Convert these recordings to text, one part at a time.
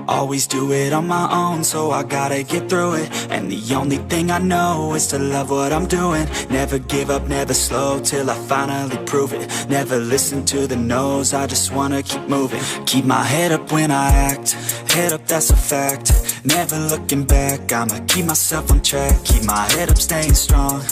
Always do it on my own, so I gotta get through it. And the only thing I know is to love what I'm doing. Never give up, never slow, till I finally prove it. Never listen to the no's, I just wanna keep moving. Keep my head up when I act, head up, that's a fact. Never looking back, I'ma keep myself on track. Keep my head up, staying strong,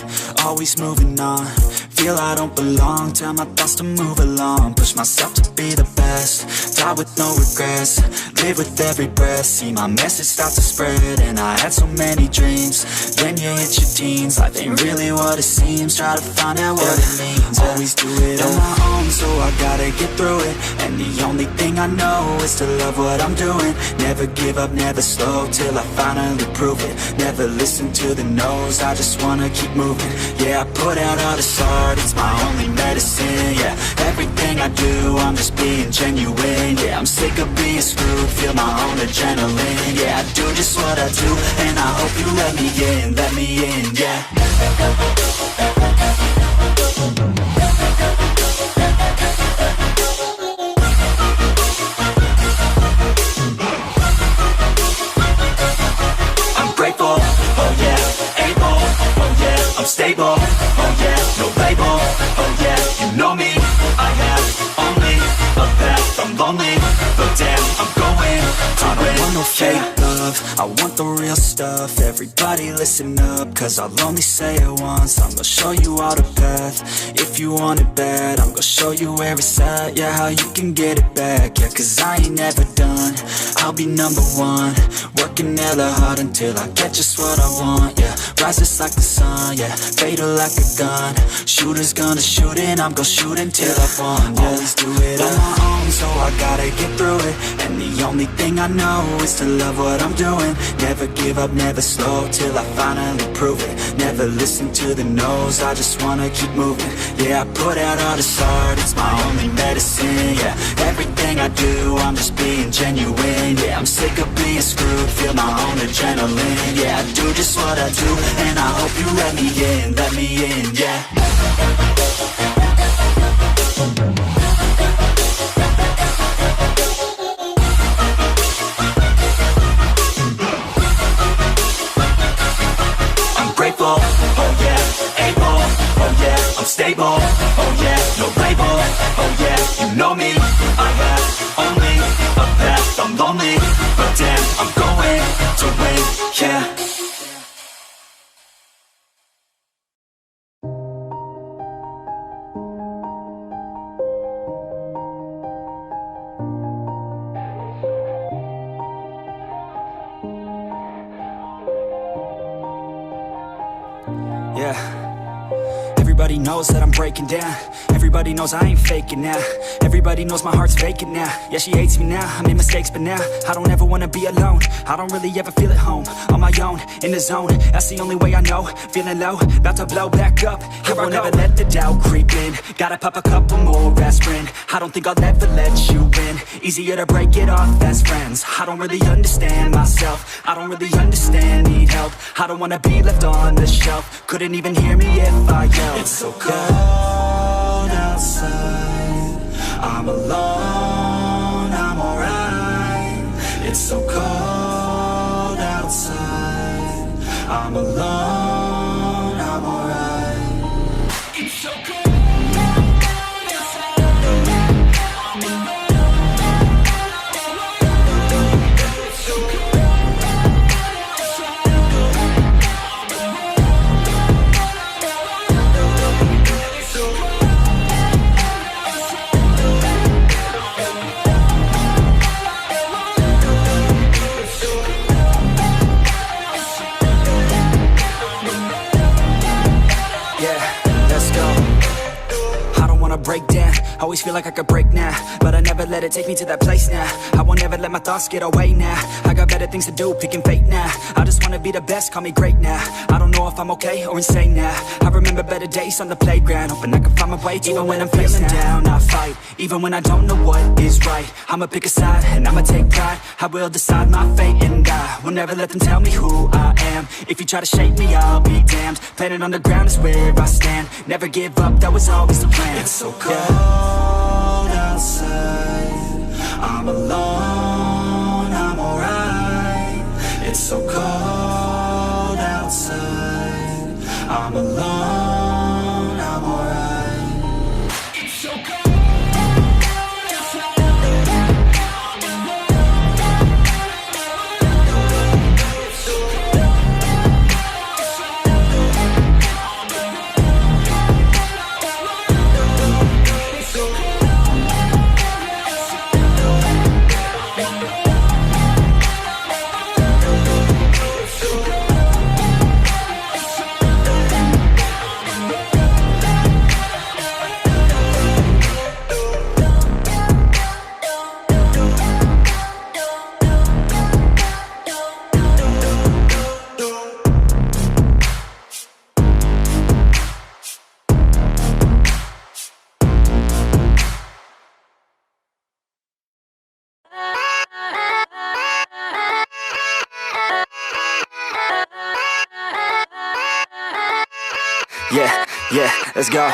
always moving on. Feel I don't belong, tell my thoughts to move along. Push myself to be the best, die with no regrets. Live with every breath, see my message start to spread. And I had so many dreams, then you hit your teens. Life ain't really what it seems, try to find out what it means. Always do it on my own, so I gotta get through it. And the only thing I know is to love what I'm doing. Never give up, never slow, till I finally prove it. Never listen to the no's, I just wanna keep moving. Yeah, I put out all this art, it's my only medicine. Yeah, everything I do, I'm just being genuine. Yeah, I'm sick of being screwed, feel my own adrenaline. Yeah, I do just what I do, and I hope you let me in, yeah. I'm grateful, oh yeah, able, oh yeah, I'm stable, oh yeah, no label, oh yeah, you know me, I have only a path, I'm lonely, but damn, I'm going to win. I don't want no fake love, I want the real stuff. Everybody listen up, cause I'll only say it once. I'm gonna show you all the path, if you want it bad. I'm gonna show you where it's at, yeah, how you can get it back. Yeah, cause I ain't never done, I'll be number one. Working hella hard until I get just what I want, yeah. Rises like the sun, yeah, fatal like a gun. Shooter's gonna shoot and I'm gonna shoot until I won, yeah. Always do it on my own, so I gotta get through it. And the only thing I know is to love what I'm doing. Never give up, never slow, till I finally prove it. Never listen to the no's, I just wanna keep moving. Yeah, I put out all this art, it's my only medicine. Yeah, everything I do, I'm just being genuine. Yeah, I'm sick of being screwed, feel my own adrenaline. Yeah, I do just what I do, and I hope you let me in, yeah. Grateful, oh yeah, able, oh yeah, I'm stable, oh yeah, no label, oh yeah, you know me, I have only a path, I'm lonely, but damn, I'm going to win, yeah. Everybody knows that I'm breaking down. Everybody knows I ain't faking now. Everybody knows my heart's vacant now. Yeah, she hates me now, I made mistakes but now I don't ever wanna be alone. I don't really ever feel at home. On my own, in the zone, that's the only way I know. Feeling low, about to blow back up. Here I never let the doubt creep in. Gotta pop a couple more aspirin. I don't think I'll ever let you in. Easier to break it off best friends. I don't really understand myself, I don't really understand, need help. I don't wanna be left on the shelf. Couldn't even hear me if I yelled. It's so cold outside, I'm alone, I'm alright. It's so cold outside, I'm alone, I'm alright. It's so cold. Break down, always feel like I could break now, but I never let it take me to that place now. I won't ever let my thoughts get away now. I got better things to do, picking fate now. I just wanna be the best, call me great now. I don't know if I'm okay or insane now. I remember better days on the playground, hoping I can find my way to even when I'm feeling down, I fight, even when I don't know what is right. I'ma pick a side, and I'ma take pride. I will decide my fate, and I will never let them tell me who I am. If you try to shape me, I'll be damned. Planet on the ground is where I stand. Never give up, that was always the plan. It's so cold outside, I'm alone, I'm alright. so cold outside. I'm alone, I'm alright. It's so cold. Yeah, let's go.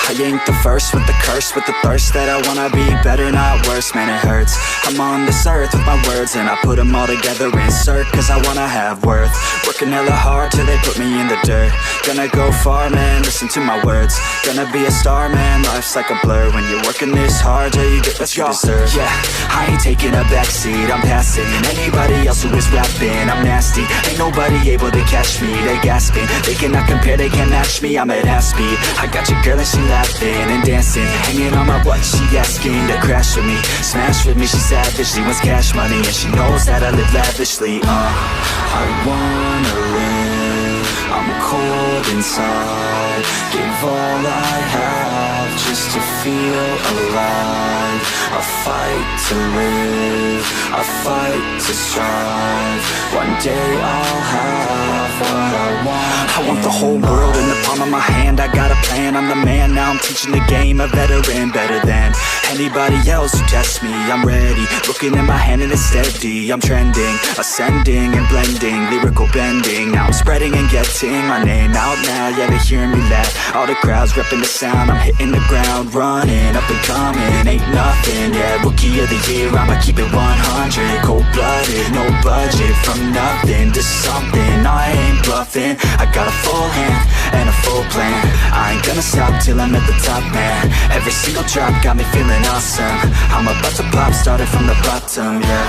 I ain't the first with the curse, with the thirst that I wanna be better, not worse, man it hurts. I'm on this earth with my words and I put them all together, insert, cause I wanna have worth. Working hella hard till they put me in the dirt. Gonna go far, man, listen to my words. Gonna be a star, man, life's like a blur. When you're working this hard, yeah, you get what you deserve. Yeah, I ain't taking a backseat, I'm passing anybody else who is rapping. I'm nasty, ain't nobody able to catch me. They gasping, they cannot compare, they can't match me. I'm at half speed, I got your girl and she laughing and dancing, hanging on my butt, she asking to crash with me, smash with me, she savage, she wants cash money, and she knows that I live lavishly. I wanna live, I'm cold inside, give all I have just to feel alive. I fight to live, I fight to strive, one day I'll have what I want. I want the whole world in the palm of my hand, I got a plan, I'm the man, now I'm teaching the game, a veteran, better than anybody else who tests me. I'm ready, looking at my hand and it's steady, I'm trending, ascending and blending, lyrical bending, now I'm spreading and getting my name out now, yeah they hearing me laugh, all the crowds repping the sound, I'm hitting the ground, running, up and coming, ain't nothing, yeah, rookie of the year, I'ma keep it 100, cold-blooded, no budget, from nothing to something, I ain't bluffing, I got a full hand and a full plan, I ain't gonna stop till I'm at the top, man, every single drop got me feeling awesome, I'm about to pop, started from the bottom, yeah,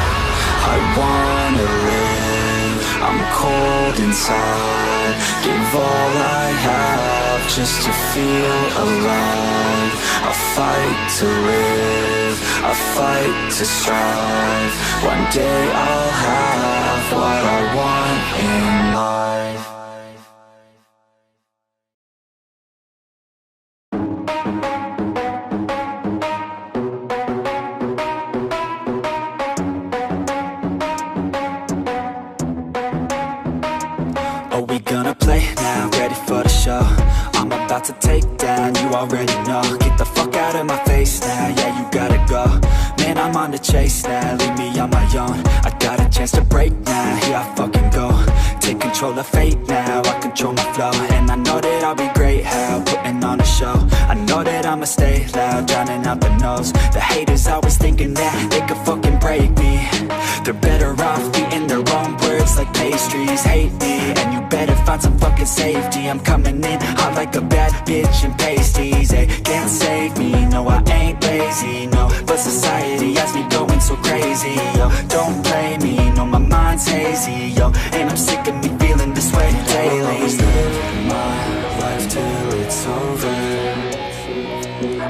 I wanna live, I'm cold inside, give all I have just to feel alive, I fight to live, I fight to strive, one day I'll have what I want in life. Are we gonna play now? Ready for the show? I'm about to take down, you already know. Get the fuck out of my face now, yeah you gotta go. Man, I'm on the chase now, leave me on my own. I got a chance to break now, here I fucking go. Take control of fate now, I control my flow. And I know that I'll be great, how putting on a show. I know that I'ma stay loud, drowning out the noise. The haters always thinking that they could fucking break me. They're better off eating their own words like pastries. Hate me, and you better find some fucking safety. I'm coming in hot like a bad bitch in pasties. They can't save me, no I ain't lazy, no. But society has me going so crazy, yo. Don't blame me, no my mind's hazy, yo. And I'm sick of me feeling this way daily. I'll always live my life till it's over,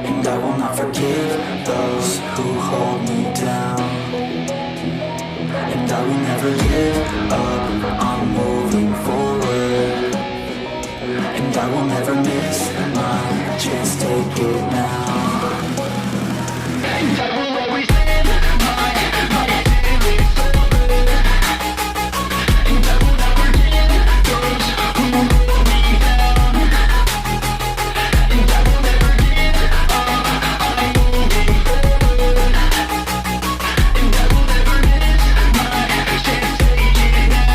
and I will not forgive those who hold me down. And I will never give up, I'm moving forward. And I will never miss my chance, take it now. And I will always live my life till it's over. And I will never give those who hold me down. And I will never give up, I'm moving forward. And I will never miss my chance, take it now.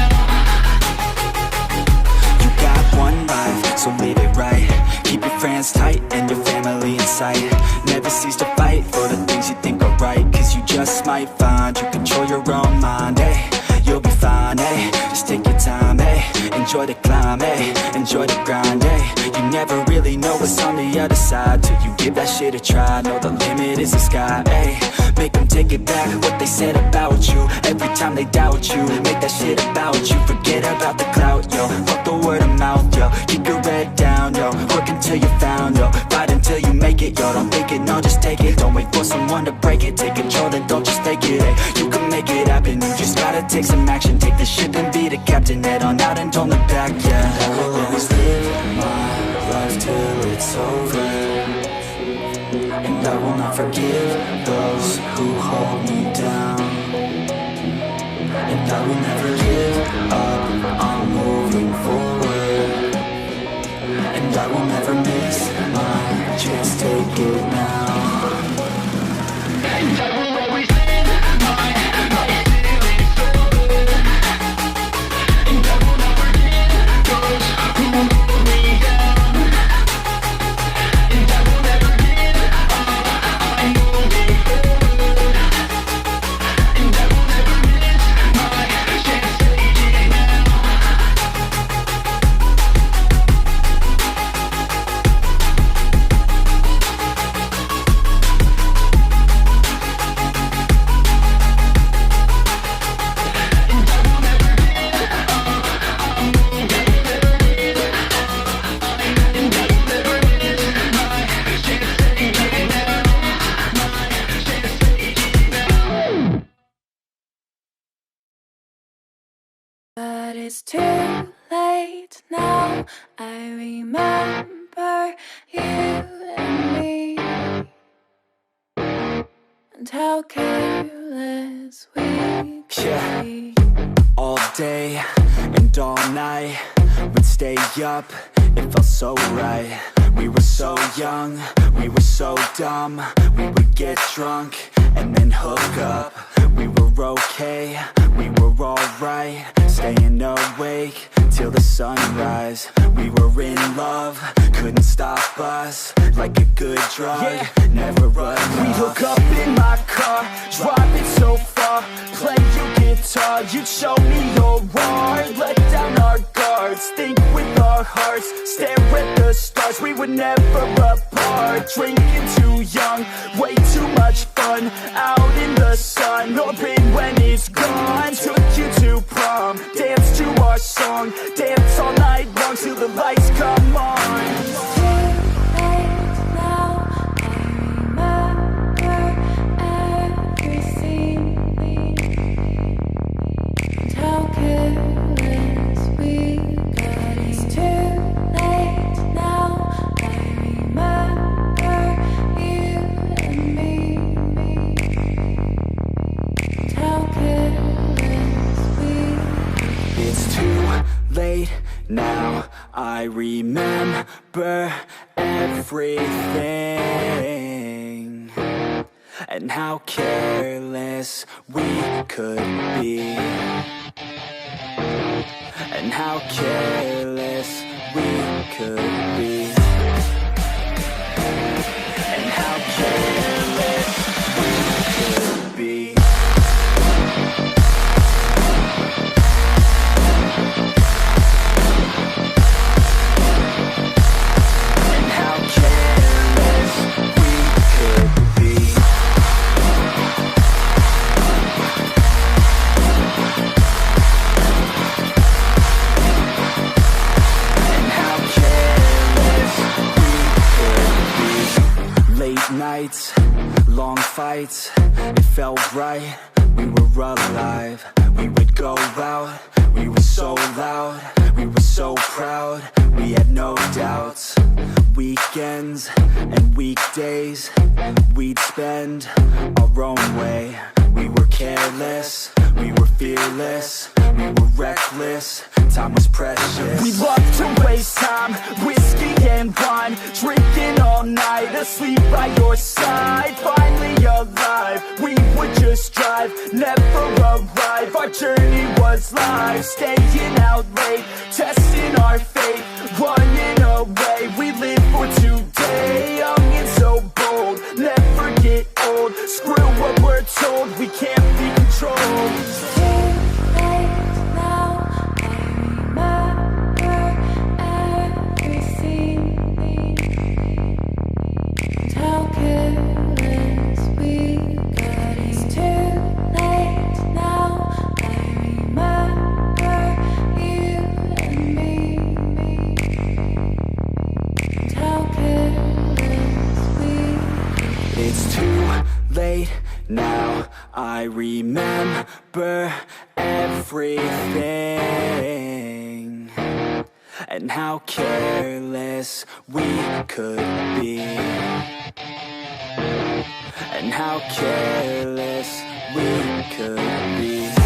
You got one life, so live it right. Keep your friends tight and your family in sight. Never cease to fight for the things you think are right, cause you just might find you control your own mind, eh? You'll be fine, eh? enjoy the climb, ayy, enjoy the grind, ayy. You never really know what's on the other side till you give that shit a try. Know the limit is the sky, ayy. Make them take it back, what they said about you. Every time they doubt you, make that shit about you. Forget about the clout, yo, fuck the word of mouth, yo. Keep your head down, yo, work until you found, yo. Fight until you make it, yo, don't think it, no, just take it. Don't wait for someone to break it, take control and don't just fake it, ayy. You can make it happen, you just gotta take some action. Take the ship and be the captain, head on out and don't look back, yeah. I will always live my life till it's over, and I will not forgive those who hold me down. And I will never give up, I'm moving forward, and I will never miss my chance, take it now. And I will always live my life till it's over, and I will not forgive those who hold me down. And I will never give up, I'm moving forward, and I will never miss my chance, take it now. But it's too late now. I remember you and me, and how careless we could be. All day and all night, we'd stay up, it felt so right. We were so young, we were so dumb. We would get drunk and then hook up. We were okay, we were alright, staying awake till the sunrise. We were in love, couldn't stop us, like a good drug, never enough. We'd hook up in my car, driving so far, play your guitar, you'd show me your art, let down our guards, think with our hearts, stare at the stars, we were never apart, drinking too young, way too much fun, out in the sun, open when it's gone, took you to prom, dance to our song, dance all night long till the lights come on. It's too late now. I remember everything, and how careless we got. It's too late now. I remember you and me, and how careless we. It's too late now, I remember everything, and how careless we could be, and how careless we could be, and how careless we could be. Nights, long fights, it felt right, we were alive. We would go out, we were so loud, we were so proud, we had no doubts. Weekends and weekdays, we'd spend our own way. We were careless, we were fearless, we were reckless, time was precious. We loved to waste time, whiskey and wine, drinking all night, asleep by your side. Finally alive, we would just drive, never arrive. Our journey was live, staying out late, testing our fate, running away. We live for today, young and so bold, never get old. Screw what we're told, we can't be controlled. It's too late now. I remember It's too late now, I remember everything, and how careless we could be, and how careless we could be.